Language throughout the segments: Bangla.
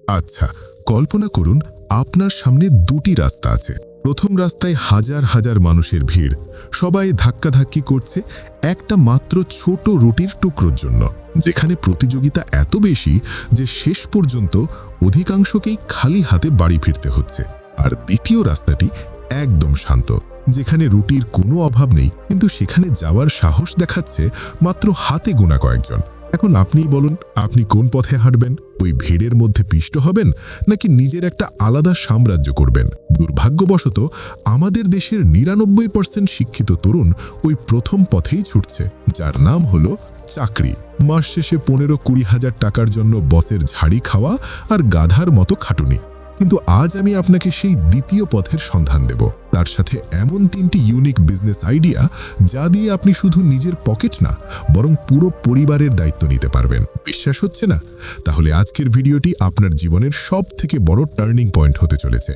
আচ্ছা, কল্পনা করুন আপনার সামনে দুটি রাস্তা আছে। প্রথম রাস্তায় হাজার হাজার মানুষের ভিড়, সবাই ধাক্কাধাক্কি করছে একটা মাত্র ছোট রুটির টুকরোর জন্য, যেখানে প্রতিযোগিতা এত বেশি যে শেষ পর্যন্ত অধিকাংশকেই খালি হাতে বাড়ি ফিরতে হচ্ছে। আর দ্বিতীয় রাস্তাটি একদম শান্ত, যেখানে রুটির কোনো অভাব নেই, কিন্তু সেখানে যাওয়ার সাহস দেখাচ্ছে মাত্র হাতে গোনা কয়েকজন। এখন আপনিই বলুন, আপনি কোন পথে হাঁটবেন? ওই ভিড়ের মধ্যে পিষ্ট হবেন, নাকি নিজের একটা আলাদা সাম্রাজ্য করবেন? দুর্ভাগ্যবশত আমাদের দেশের ৯৯% শিক্ষিত তরুণ ওই প্রথম পথেই ছুটছে, যার নাম হলো চাকরি। মাস শেষে ১৫-২০ হাজার টাকার জন্য বসের ঝাড়ি খাওয়া আর গাধার মতো খাটুনি। কিন্তু আজ আমি আপনাকে সেই দ্বিতীয় পথের সন্ধান দেব, তার সাথে এমন ৩টি ইউনিক বিজনেস আইডিয়া যা দিয়ে আপনি শুধু নিজের পকেট না, বরং পুরো পরিবারের দায়িত্ব নিতে পারবেন। বিশ্বাস হচ্ছে না? তাহলে আজকের ভিডিওটি আপনার জীবনের সবথেকে বড় টার্নিং পয়েন্ট হতে চলেছে।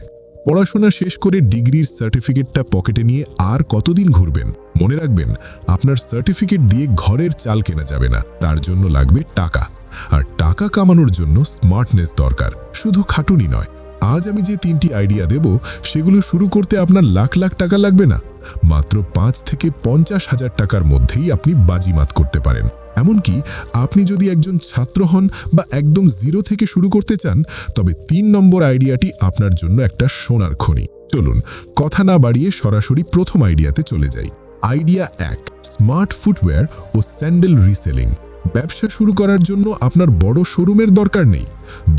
পড়াশোনা শেষ করে ডিগ্রির সার্টিফিকেটটা পকেটে নিয়ে আর কতদিন ঘুরবেন? মনে রাখবেন, আপনার সার্টিফিকেট দিয়ে ঘরের চাল কেনা যাবে না, তার জন্য লাগবে টাকা। আর টাকা কামানোর জন্য স্মার্টনেস দরকার, শুধু খাটুনি নয়। আজ আমি যে ৩টি আইডিয়া দেব, সেগুলো শুরু করতে আপনার লাখ লাখ টাকা লাগবে না। মাত্র ৫ থেকে ৫০ হাজার টাকার মধ্যেই আপনি বাজিমাত করতে পারেন। এমনকি আপনি যদি একজন ছাত্র হন বা একদম জিরো থেকে শুরু করতে চান, তবে ৩ নম্বর আইডিয়াটি আপনার জন্য একটা সোনার খনি। চলুন কথা না বাড়িয়ে সরাসরি প্রথম আইডিয়াতে চলে যাই। আইডিয়া ১, স্মার্ট ফুটওয়্যার ও স্যান্ডেল রিসেলিং। ব্যবসা শুরু করার জন্য আপনার বড় শোরুমের দরকার নেই,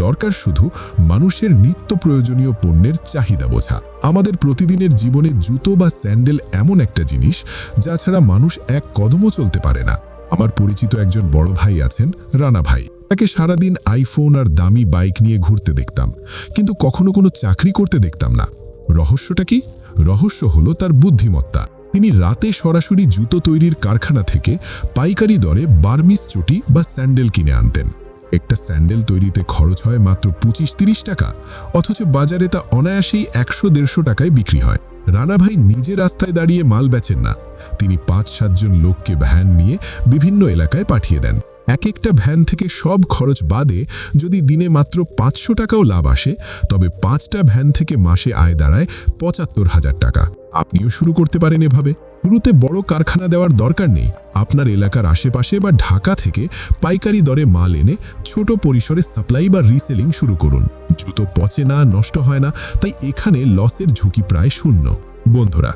দরকার শুধু মানুষের নিত্য প্রয়োজনীয় পণ্যের চাহিদা বোঝা। আমাদের প্রতিদিনের জীবনে জুতো বা স্যান্ডেল এমন একটা জিনিস যা ছাড়া মানুষ এক কদমও চলতে পারে না। আমার পরিচিত একজন বড় ভাই আছেন, রানা ভাই। তাকে সারাদিন আইফোন আর দামি বাইক নিয়ে ঘুরতে দেখতাম, কিন্তু কখনো কোনো চাকরি করতে দেখতাম না। রহস্যটা কি? রহস্য হলো তার বুদ্ধিমত্তা। তিনি রাতে সরাসরি জুতো তৈরির কারখানা থেকে পাইকারি দরে বার্মিজ চটি বা স্যান্ডেল কিনে আনতেন। একটা স্যান্ডেল তৈরিতে খরচ হয় মাত্র ২৫-৩০ টাকা, অথচ বাজারে তা অনায়াসেই ১০০-১৫০ টাকায় বিক্রি হয়। রানা ভাই নিজে রাস্তায় দাঁড়িয়ে মাল বেচেন না, তিনি ৫-৭ জন লোককে ভ্যান নিয়ে বিভিন্ন এলাকায় পাঠিয়ে দেন। এক একটা ভ্যান থেকে সব খরচ বাদে যদি দিনে মাত্র ৫০০ টাকাও লাভ আসে, তবে ৫টা ভ্যান থেকে মাসে আয় দাঁড়ায় ৭৫,০০০ টাকা। আপনিও শুরু করতে পারেন এভাবে। শুরুতে বড় কারখানা দেওয়ার দরকার নেই। আপনার এলাকার আশেপাশে বা ঢাকা থেকে পাইকারি দরে মাল এনে ছোট পরিসরে সাপ্লাই বা রিসেলিং শুরু করুন। জুতো পচে না, নষ্ট হয় না, তাই এখানে লসের ঝুঁকি প্রায় শূন্য। বন্ধুরা,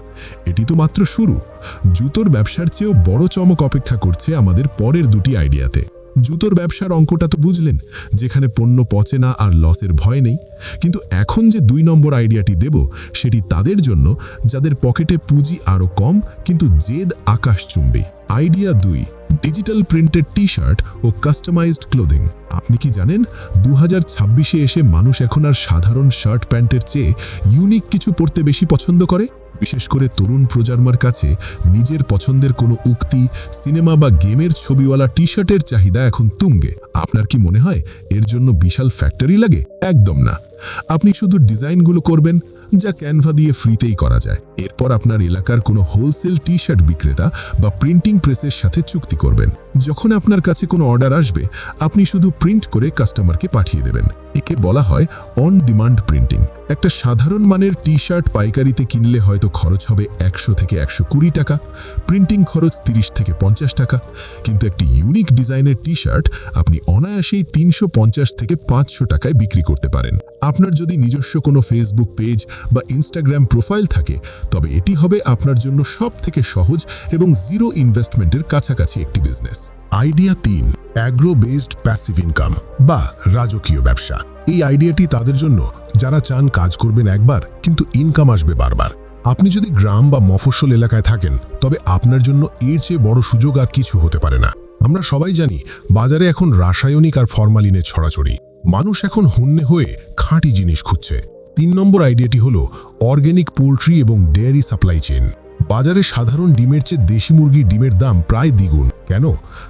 এটি তো মাত্র শুরু। জুতোর ব্যবসার চেয়েও বড় চমক অপেক্ষা করছে আমাদের পরের দুটি আইডিয়াতে। জুতোর ব্যবসার অঙ্কটা তো বুঝলেন, যেখানে পণ্য পচে না আর লসের ভয় নেই। কিন্তু এখন যে ২ নম্বর আইডিয়াটি দেব, সেটি তাদের জন্য যাদের পকেটে পুঁজি আরও কম, কিন্তু জেদ আকাশচুম্বী। আইডিয়া ২, ডিজিটাল প্রিন্টেড টি-শার্ট ও কাস্টমাইজড ক্লোদিং। আপনি কি জানেন, ২০২৬-এ এসে মানুষ এখন আর সাধারণ শার্ট প্যান্টের চেয়ে ইউনিক কিছু পরতে বেশি পছন্দ করে? বিশেষ করে তরুণ প্রজন্মের কাছে নিজের পছন্দের কোনো উক্তি, সিনেমা বা গেমের ছবিওয়ালা টি-শার্টের চাহিদা এখন তুঙ্গে। আপনার কি মনে হয় এর জন্য বিশাল ফ্যাক্টরি লাগে? একদম না। আপনি শুধু ডিজাইনগুলো করবেন, যা ক্যানভা দিয়ে ফ্রিতেই করা যায়। এরপর আপনার এলাকার কোনো হোলসেল টি-শার্ট বিক্রেতা বা প্রিন্টিং প্রেসের সাথে চুক্তি করবেন। যখন আপনার কাছে কোনো অর্ডার আসবে, আপনি শুধু প্রিন্ট করে কাস্টমারকে পাঠিয়ে দেবেন। একে বলা হয় অন ডিমান্ড প্রিন্টিং। একটা সাধারণ মানের টি-শার্ট পাইকারিতে কিনলে হয়তো খরচ হবে ১০০ থেকে ১২০ টাকা, প্রিন্টিং খরচ ৩০ থেকে ৫০ টাকা। কিন্তু একটি ইউনিক ডিজাইনের টি-শার্ট আপনি অনায়াসেই ৩৫০ থেকে ৫০০ টাকায় বিক্রি করতে পারেন। আপনার যদি নিজস্ব কোনো ফেসবুক পেজ বা ইনস্টাগ্রাম প্রোফাইল থাকে, তবে এটি হবে আপনার জন্য সব থেকে সহজ এবং জিরো ইনভেস্টমেন্টের কাছাকাছি একটি business. Idea ৩, agro based passive income বা রাজকীয় ব্যবসা। এই আইডিয়াটি তাদের জন্য যারা চান কাজ করবেন একবার, কিন্তু ইনকাম আসবে বারবার। আপনি যদি গ্রাম বা মফস্বল এলাকায় থাকেন, তবে আপনার জন্য এর চেয়ে বড় সুযোগ আর কিছু হতে পারে না। আমরা সবাই জানি, বাজারে এখন রাসায়নিক আর ফরমালিনের ছড়াছড়ি। মানুষ এখন হন্যে হয়ে খাঁটি জিনিস খুঁজছে। ৩ নম্বর আইডিয়াটি হলো অর্গ্যানিক পোল্ট্রি এবং ডেয়ারি সাপ্লাই চেইন। বাজারে সাধারণ ডিমের চেয়ে দেশি মুরগির ডিমের দাম প্রায় দ্বিগুণ। কেন?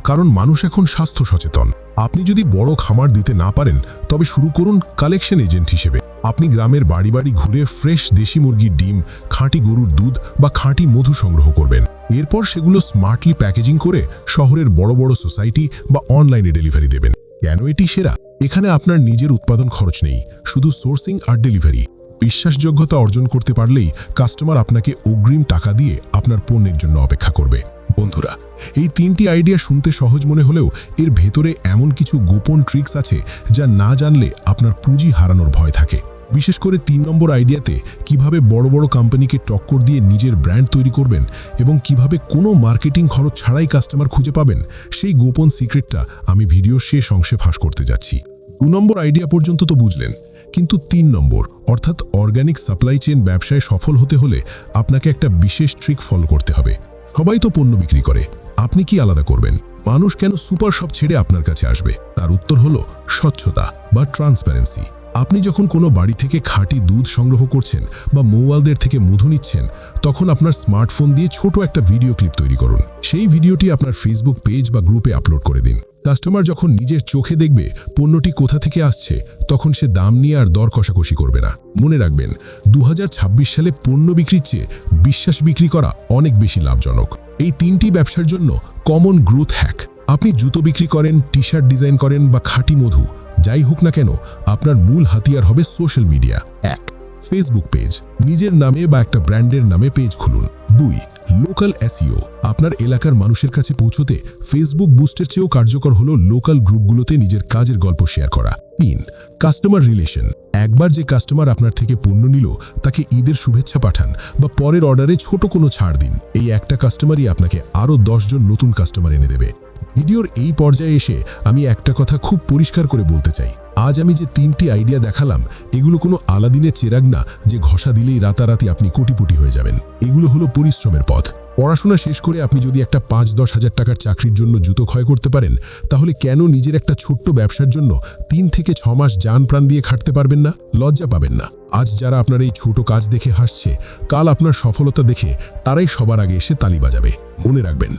কারণ মানুষ এখন স্বাস্থ্য সচেতন। আপনি যদি বড় খামার দিতে না পারেন, তবে শুরু করুন কালেকশন এজেন্ট হিসেবে। আপনি গ্রামের বাড়ি বাড়ি ঘুরে ফ্রেশ দেশি মুরগির ডিম, খাঁটি গরুর দুধ বা খাঁটি মধু সংগ্রহ করবেন। এরপর সেগুলো স্মার্টলি প্যাকেজিং করে শহরের বড় বড় সোসাইটি বা অনলাইনে ডেলিভারি দেবেন। কেন এটি সেরা? এখানে আপনার নিজের উৎপাদন খরচ নেই, শুধু সোর্সিং আর ডেলিভারি। বিশ্বাসযোগ্যতা অর্জন করতে পারলেই কাস্টমার আপনাকে অগ্রিম টাকা দিয়ে আপনার পণ্যের জন্য অপেক্ষা করবে। বন্ধুরা, এই 3টি আইডিয়া শুনতে সহজ মনে হলেও এর ভেতরে এমন কিছু গোপন ট্রিক্স আছে যা না জানলে আপনার পুঁজি হারানোর ভয় থাকে। বিশেষ করে 3 নম্বর আইডিয়াতে কিভাবে বড় বড় কোম্পানিকে টক্কর দিয়ে নিজের ব্র্যান্ড তৈরি করবেন এবং কিভাবে কোনো মার্কেটিং খরচ ছাড়াই কাস্টমার খুঁজে পাবেন, সেই গোপন সিক্রেটটা আমি ভিডিওর শেষ অংশে ফাঁস করতে যাচ্ছি। 2 নম্বর আইডিয়া পর্যন্ত তো বুঝলেন, কিন্তু 3 নম্বর অর্থাৎ অর্গানিক সাপ্লাই চেইন ব্যবসায় সফল হতে হলে আপনাকে একটা বিশেষ ট্রিক ফলো করতে হবে। সবাই তো পণ্য বিক্রি করে, আপনি কি আলাদা করবেন? মানুষ কেন সুপার শপ ছেড়ে আপনার কাছে আসবে? তার উত্তর হলো স্বচ্ছতা বা ট্রান্সপারেন্সি। আপনি যখন কোনো বাড়ি থেকে খাঁটি দুধ সংগ্রহ করছেন বা মৌয়ালদের থেকে মধু নিচ্ছেন, তখন আপনার স্মার্টফোন দিয়ে ছোট একটা ভিডিও ক্লিপ তৈরি করুন। সেই ভিডিওটি আপনার ফেসবুক পেজ বা গ্রুপে আপলোড করে দিন। কাস্টমার যখন নিজের চোখে দেখবে পণ্যটি কোথা থেকে আসছে, তখন সে দাম নিয়ে আর দর কষাকষি করবে না। মনে রাখবেন, 2026 সালে পণ্য বিক্রির চেয়ে বিশ্বাস বিক্রি করা অনেক বেশি লাভজনক। এই 3টি ব্যবসার জন্য কমন গ্রোথ হ্যাক। আপনি জুতো বিক্রি করেন, টি শার্ট ডিজাইন করেন বা খাঁটি মধু, যাই হোক না কেন, আপনার মূল হাতিয়ার হবে সোশ্যাল মিডিয়া। 1. Facebook page. নিজের নামে বা একটা ব্র্যান্ডের নামে পেজ খুলুন। 2. Local SEO. আপনার এলাকার মানুষের কাছে পৌঁছতে ফেসবুক বুস্টের চেয়েও কার্যকর হলো লোকাল গ্রুপগুলোতে নিজের কাজের গল্প শেয়ার করা। 3. Customer relation. একবার যে কাস্টমার আপনার থেকে পণ্য নিল, তাকে ঈদের শুভেচ্ছা পাঠান বা পরের অর্ডারে ছোট কোনো ছাড় দিন। এই একটা কাস্টমারই আপনাকে আরও 10 জন নতুন কাস্টমার এনে দেবে। ভিডিওর এই পর্যায়ে এসে আমি একটা কথা খুব পরিষ্কার করে বলতে চাই, আজ আমি যে 3টি আইডিয়া দেখালাম, এগুলো কোনো আলাদিনের চেরাগ না যে ঘষা দিলেই রাতারাতি আপনি কোটিপতি হয়ে যাবেন। এগুলো হলো পরিশ্রমের পথ। পড়াশোনা শেষ করে আপনি যদি একটা 5-10 হাজার টাকার চাকরির জন্য জুতো ক্ষয় করতে পারেন, তাহলে কেন নিজের একটা ছোট্ট ব্যবসার জন্য 3 থেকে 6 মাস জান প্রাণ দিয়ে খাটতে পারবেন না? লজ্জা পাবেন না? আজ যারা আপনার এই ছোট কাজ দেখে হাসছে, কাল আপনার সফলতা দেখে তারাই সবার আগে এসে তালি বাজাবে। মনে রাখবেন,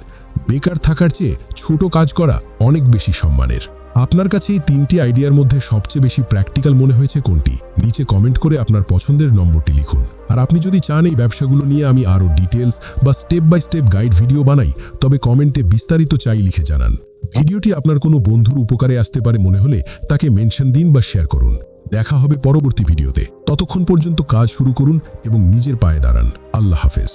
বেকার থাকার চেয়ে ছোট কাজ করা অনেক বেশি সম্মানের। আপনার কাছে এই 3টি আইডিয়ার মধ্যে সবচেয়ে বেশি প্র্যাকটিক্যাল মনে হয়েছে কোনটি? নিচে কমেন্ট করে আপনার পছন্দের নম্বরটি লিখুন। আর আপনি যদি চান এই ব্যবসাগুলো নিয়ে আমি আরও ডিটেলস বা step by step guide video বানাই, তবে কমেন্টে বিস্তারিত চাই লিখে জানান। ভিডিওটি আপনার কোনো বন্ধুর উপকারে আসতে পারে মনে হলে তাকে মেনশন দিন বা শেয়ার করুন। দেখা হবে পরবর্তী ভিডিওতে। ততক্ষণ পর্যন্ত কাজ শুরু করুন এবং নিজের পায়ে দাঁড়ান। আল্লাহ হাফেজ।